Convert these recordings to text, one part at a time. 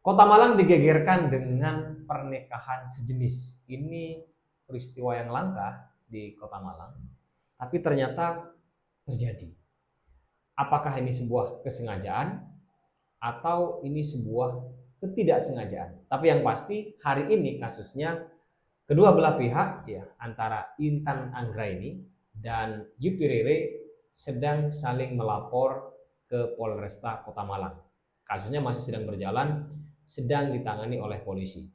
Kota Malang digegerkan dengan pernikahan sejenis. Ini peristiwa yang langka di Kota Malang, tapi ternyata terjadi. Apakah ini sebuah kesengajaan atau ini sebuah ketidaksengajaan? Tapi yang pasti hari ini kasusnya kedua belah pihak ya antara Intan Anggraini dan Yupi Rere sedang saling melapor ke Polresta Kota Malang. Kasusnya masih sedang berjalan, sedang ditangani oleh polisi.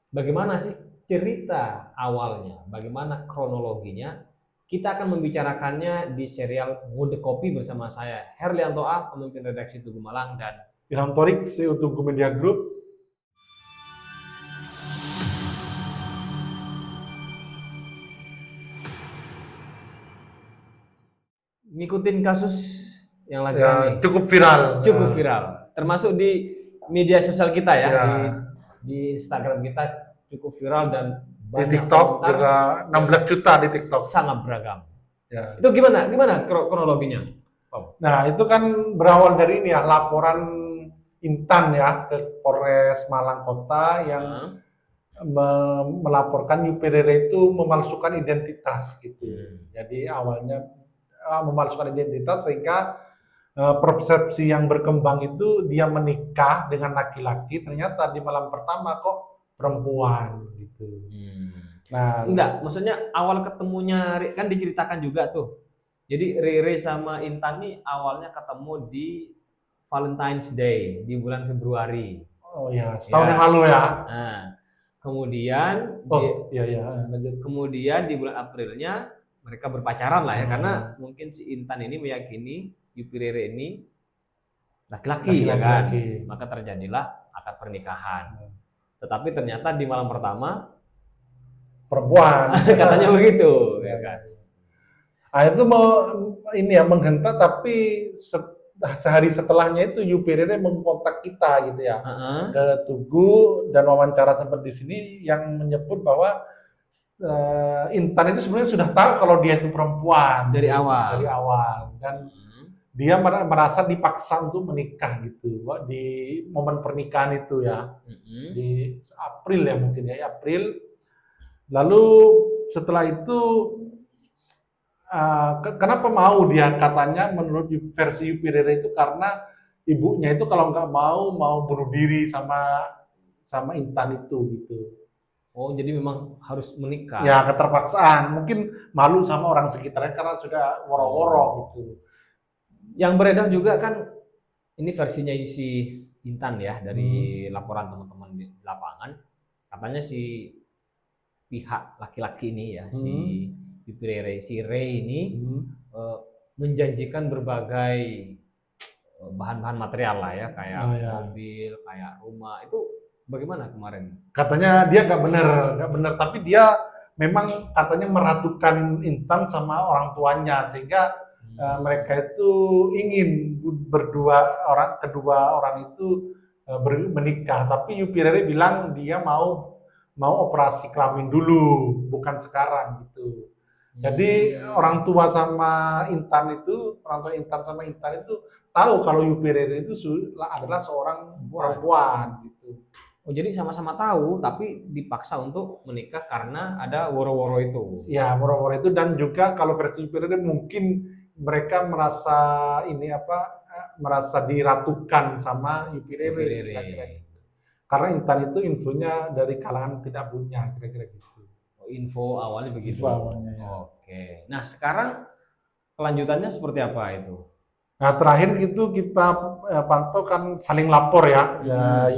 Bagaimana sih cerita awalnya? Bagaimana kronologinya? Kita akan membicarakannya di serial Ngode Kopi bersama saya, Herlianto A, pemimpin redaksi Tugu Malang, dan Ilham Torik, CEO Tugu Media Group. ngikutin kasus yang lagi Ya, rame. cukup viral. Cukup viral. Termasuk di media sosial kita ya, Ya. di Instagram kita cukup viral dan Di banyak TikTok komentar juga 16 juta di TikTok. sangat beragam. Ya. Itu gimana kronologinya? Nah, itu kan berawal dari ini ya, laporan Intan ya ke Polres Malang Kota yang melaporkan Yupi Rere itu memalsukan identitas gitu. Jadi awalnya memalsukan identitas sehingga persepsi yang berkembang itu dia menikah dengan laki-laki, ternyata di malam pertama kok perempuan gitu. Nah, enggak, maksudnya awal ketemunya kan diceritakan juga tuh. Jadi Rere sama Intan nih awalnya ketemu di Valentine's Day di bulan Februari. Oh ya, setahun yang lalu ya. Nah, kemudian kemudian di bulan Aprilnya mereka berpacaran lah ya, karena mungkin si Intan ini meyakini Yupi Rere ini laki-laki ya kan. Maka terjadilah akad pernikahan. Tetapi ternyata di malam pertama perempuan. Katanya begitu ya kan. Nah, itu ini ya menghentak, tapi sehari setelahnya itu Yupi Rere mengkontak kita gitu ya, ke Tugu, dan wawancara seperti di sini yang menyebut bahwa Intan itu sebenarnya sudah tahu kalau dia itu perempuan dari awal dan dia merasa dipaksa untuk menikah gitu di momen pernikahan itu ya, di April ya mungkin ya, April. Lalu setelah itu kenapa mau dia, katanya menurut versi Yupi Rere itu karena ibunya itu kalau nggak mau bunuh diri sama Intan itu gitu. Oh, jadi memang harus menikah. Ya, keterpaksaan. Mungkin malu sama orang sekitarnya karena sudah woro-woro gitu. Yang beredar juga kan ini versinya si Intan ya, dari laporan teman-teman di lapangan. Katanya si pihak laki-laki ini ya, si Yupi Rere, si Rey ini menjanjikan berbagai bahan-bahan material lah ya, kayak mobil, kayak rumah. Itu bagaimana kemarin? Katanya dia nggak benar, tapi dia memang katanya meratukan Intan sama orang tuanya sehingga mereka itu ingin kedua orang itu menikah. Tapi Yupi Rere bilang dia mau operasi kelamin dulu, bukan sekarang gitu. Jadi orang tua Intan sama Intan itu tahu kalau Yupi Rere itu adalah seorang perempuan gitu. Oh, jadi sama-sama tahu tapi dipaksa untuk menikah karena ada woro-woro itu. Ya, woro-woro itu, dan juga kalau versi Yupi Rere mungkin mereka merasa diratukan sama Yupi Rere kira-kira gitu. Karena Intan itu infonya dari kalangan tidak punya, kira-kira gitu. Oh, info awalnya begitu. Info awalnya, ya. Oke. Nah, sekarang kelanjutannya seperti apa itu? Nah, terakhir itu kita pantau kan saling lapor ya.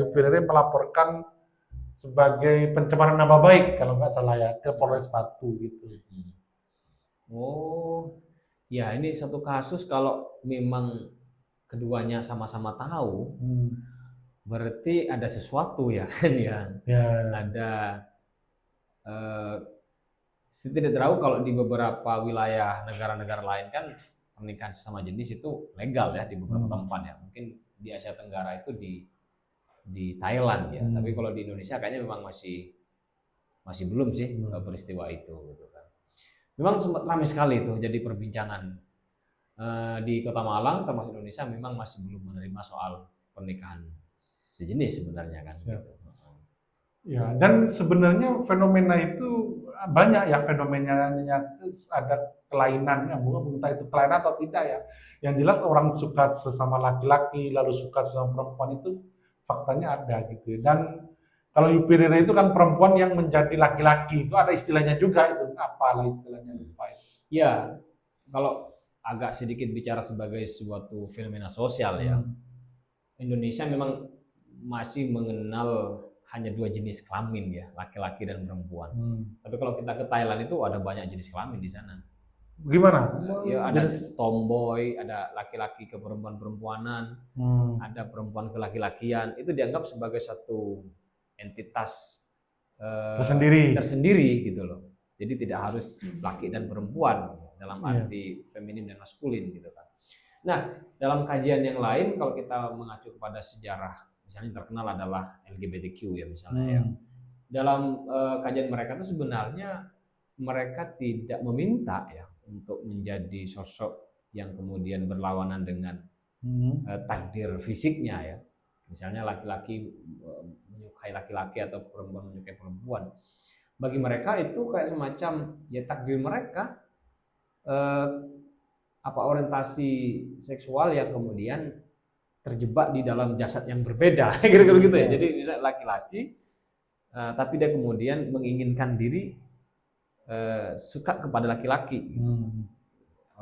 Yupi Rere melaporkan sebagai pencemaran nama baik kalau nggak salah ya ke Polres Batu gitu. Oh, ya ini satu kasus kalau memang keduanya sama-sama tahu, berarti ada sesuatu ya kan ya. Ada tidak tahu kalau di beberapa wilayah negara-negara lain kan pernikahan sesama jenis itu legal ya di beberapa tempat ya. Mungkin di Asia Tenggara itu di Thailand ya. Tapi kalau di Indonesia kayaknya memang masih belum sih peristiwa itu gitu kan. Memang sempat ramai sekali itu jadi perbincangan di Kota Malang termasuk Indonesia, memang masih belum menerima soal pernikahan sejenis sebenarnya kan. Siap. Gitu. Ya, dan sebenarnya fenomena itu banyak ya fenomenanya, ada kelainan, entah itu kelainan atau tidak ya. Yang jelas orang suka sesama laki-laki lalu suka sesama perempuan itu faktanya ada gitu. Dan kalau Yupirire itu kan perempuan yang menjadi laki-laki, itu ada istilahnya juga itu. Apalah istilahnya lupa ya. Ya, kalau agak sedikit bicara sebagai suatu fenomena sosial ya, Indonesia memang masih mengenal hanya 2 jenis kelamin ya, laki-laki dan perempuan. Tapi kalau kita ke Thailand itu ada banyak jenis kelamin di sana. Gimana? Ya ada tomboy, ada laki-laki ke perempuan-perempuanan, ada perempuan ke laki-lakian. Itu dianggap sebagai satu entitas tersendiri gitu loh. Jadi tidak harus laki dan perempuan dalam arti feminim dan maskulin gitu kan. Nah, dalam kajian yang lain kalau kita mengacu kepada sejarah, misalnya terkenal adalah LGBTQ ya misalnya ya. Dalam kajian mereka itu sebenarnya mereka tidak meminta ya untuk menjadi sosok yang kemudian berlawanan dengan takdir fisiknya ya. Misalnya laki-laki menyukai laki-laki atau perempuan menyukai perempuan. Bagi mereka itu kayak semacam ya takdir mereka, orientasi seksual yang kemudian terjebak di dalam jasad yang berbeda, kira-kira gitu ya. Jadi misalnya laki-laki, tapi dia kemudian menginginkan diri suka kepada laki-laki.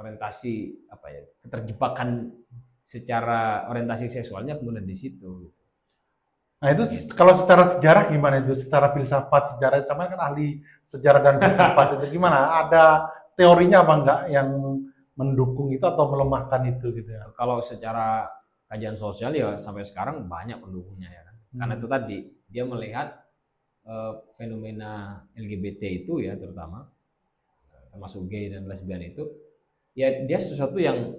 Orientasi keterjebakan secara orientasi seksualnya kemudian di situ. Nah itu kalau secara sejarah gimana itu? Secara filsafat sejarah, sama kan ahli sejarah dan filsafat itu gimana? Ada teorinya apa enggak yang mendukung itu atau melemahkan itu gitu ya? Kalau secara kajian sosial ya sampai sekarang banyak pendukungnya ya kan. Karena itu tadi dia melihat fenomena LGBT itu ya terutama termasuk gay dan lesbian itu ya dia sesuatu yang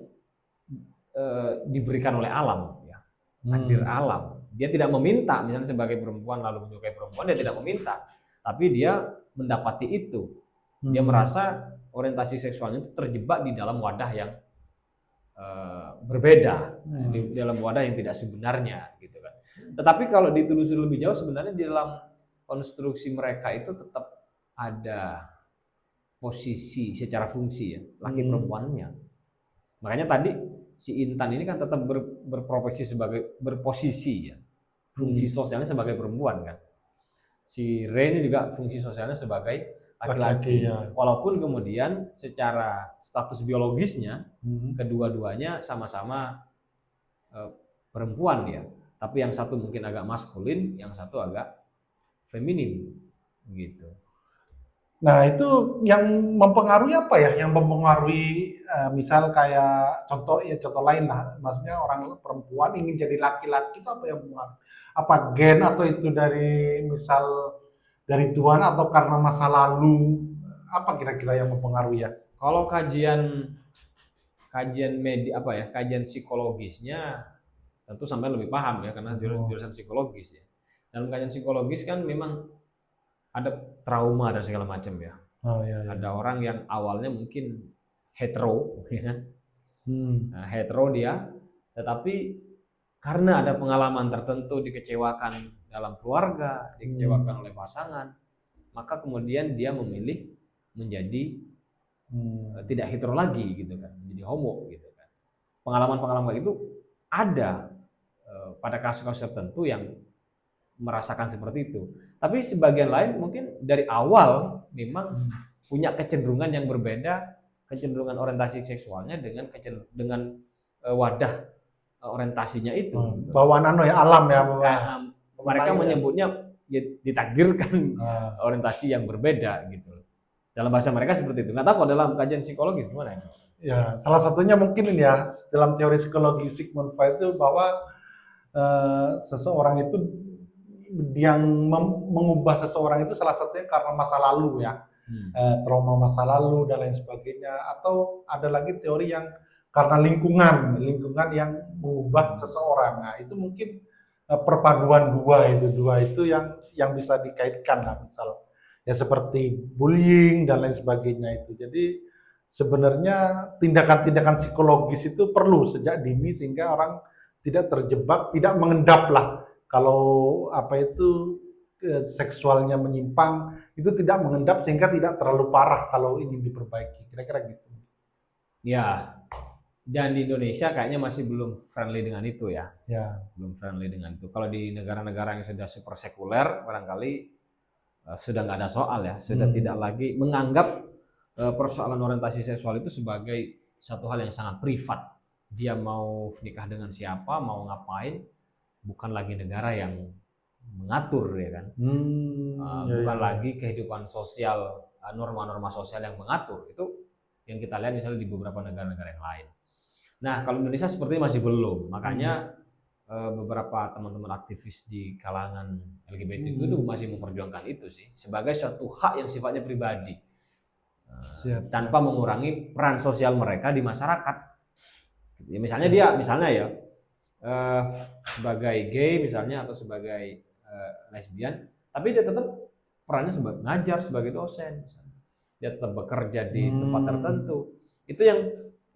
diberikan oleh alam ya. Takdir alam. Dia tidak meminta, misalnya sebagai perempuan lalu menyukai perempuan, dia tidak meminta, tapi dia mendapati itu. Dia merasa orientasi seksualnya itu terjebak di dalam wadah yang berbeda, di dalam wadah yang tidak sebenarnya, gitu kan. Tetapi kalau ditelusuri lebih jauh, sebenarnya di dalam konstruksi mereka itu tetap ada posisi secara fungsi ya, laki perempuannya. Makanya tadi si Intan ini kan tetap berposisi ya. Fungsi sosialnya sebagai perempuan kan. Si Ray ini juga fungsi sosialnya sebagai laki-laki. Walaupun kemudian secara status biologisnya kedua-duanya sama-sama perempuan ya. Tapi yang satu mungkin agak maskulin, yang satu agak feminim gitu. Nah itu yang mempengaruhi apa ya? Yang mempengaruhi misal kayak contoh lain lah, maksudnya orang perempuan ingin jadi laki-laki itu apa yang mempengaruhi? Apa gen atau itu dari misal dari Tuhan atau karena masa lalu? Apa kira-kira yang mempengaruhi ya? Kalau kajian kajian psikologisnya tentu sampai lebih paham ya karena jurusan psikologis ya. Dalam kajian psikologis kan memang ada trauma dan segala macam ya. Ada orang yang awalnya mungkin hetero, ya kan? Hetero dia, tetapi karena ada pengalaman tertentu dikecewakan dalam keluarga, dikecewakan oleh pasangan, maka kemudian dia memilih menjadi tidak hetero lagi gitu kan, menjadi homo gitu kan. Pengalaman-pengalaman itu ada pada kasus-kasus tertentu yang merasakan seperti itu. Tapi sebagian lain mungkin dari awal memang punya kecenderungan yang berbeda, kecenderungan orientasi seksualnya dengan wadah orientasinya itu. Bawaan alam ya. Mereka menyebutnya ya, ditakdirkan orientasi yang berbeda gitu. Dalam bahasa mereka seperti itu. Nggak tahu dalam kajian psikologis gimana ya? Ya, salah satunya mungkin ini ya dalam teori psikologi Sigmund Freud itu bahwa seseorang itu yang mengubah seseorang itu salah satunya karena masa lalu ya, trauma masa lalu dan lain sebagainya. Atau ada lagi teori yang karena lingkungan yang mengubah seseorang. Nah itu mungkin perpaduan dua itu yang bisa dikaitkan lah, misal ya seperti bullying dan lain sebagainya itu. Jadi sebenarnya tindakan-tindakan psikologis itu perlu sejak dini sehingga orang tidak terjebak, tidak mengendap lah kalau apa itu seksualnya menyimpang itu tidak mengendap sehingga tidak terlalu parah kalau ingin diperbaiki. Kira-kira gitu. Ya, dan di Indonesia kayaknya masih belum friendly dengan itu ya. Ya. Belum friendly dengan itu. Kalau di negara-negara yang sudah super sekuler, barangkali sudah nggak ada soal ya, sudah tidak lagi menganggap persoalan orientasi seksual itu sebagai satu hal yang sangat privat. Dia mau nikah dengan siapa, mau ngapain, bukan lagi negara yang mengatur ya kan. Bukan lagi kehidupan sosial, norma-norma sosial yang mengatur. Itu yang kita lihat misalnya di beberapa negara-negara yang lain. Nah, kalau Indonesia sepertinya masih belum. Makanya beberapa teman-teman aktivis di kalangan LGBT itu masih memperjuangkan itu sih sebagai suatu hak yang sifatnya pribadi, tanpa mengurangi peran sosial mereka di masyarakat. Ya, misalnya dia, sebagai gay misalnya atau sebagai lesbian, tapi dia tetap perannya sebagai ngajar, sebagai dosen, misalnya. Dia tetap bekerja di tempat tertentu. Itu yang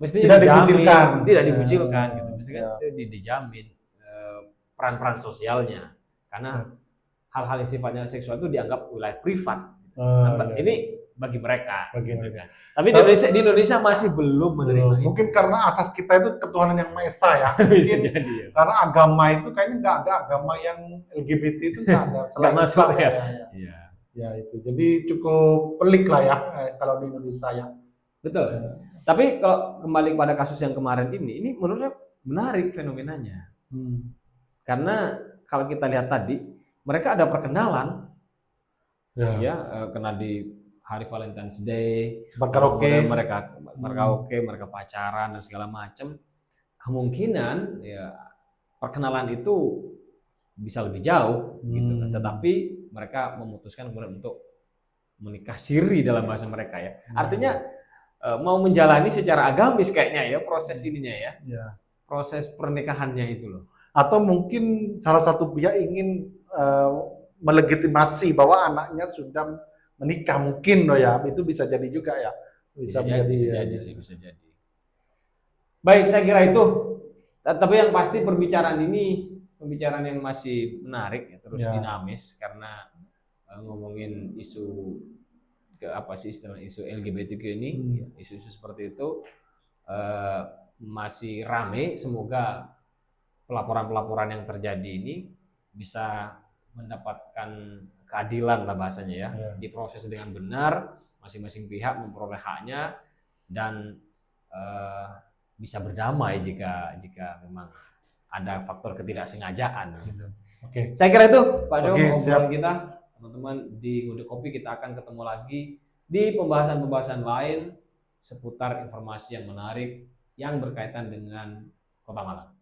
mestinya tidak dikucilkan, gitu. Mestinya dijamin peran-peran sosialnya, karena hal-hal yang sifatnya seksual itu dianggap wilayah privat. Ini bagi mereka. Gitu kan. Tapi di Indonesia masih belum menerima itu. Mungkin karena asas kita itu ketuhanan yang Maha Esa ya. Mungkin jadi, ya. Karena agama itu kayaknya nggak ada agama yang LGBT itu nggak ada. Nggak masuk ya. Ya itu. Jadi cukup pelik lah ya kalau di Indonesia ya. Betul. Tapi kalau kembali pada kasus yang kemarin ini menurut saya menarik fenomenanya. Karena kalau kita lihat tadi, mereka ada perkenalan, kenal di hari Valentine's Day, mereka pacaran dan segala macam. Kemungkinan ya perkenalan itu bisa lebih jauh, gitu. Tetapi mereka memutuskan kemudian untuk menikah siri dalam bahasa mereka ya. Artinya mau menjalani secara agamis kayaknya ya proses ininya ya. Proses pernikahannya itu loh. Atau mungkin salah satu pihak ingin melegitimasi bahwa anaknya sudah menikah, mungkin loh ya, itu bisa jadi juga ya. Bisa jadi. Baik, saya kira itu. Tapi yang pasti pembicaraan yang masih menarik ya, terus dinamis, karena ngomongin isu isu LGBTQ ini, isu-isu seperti itu masih rame. Semoga pelaporan-pelaporan yang terjadi ini bisa mendapatkan keadilan lah bahasanya ya, diproses dengan benar, masing-masing pihak memperoleh haknya, dan bisa berdamai jika memang ada faktor ketidaksengajaan. Saya kira itu Pak Jo, obrolan kita. Teman-teman di Ngode Kopi, kita akan ketemu lagi di pembahasan-pembahasan lain seputar informasi yang menarik yang berkaitan dengan Kota Malang.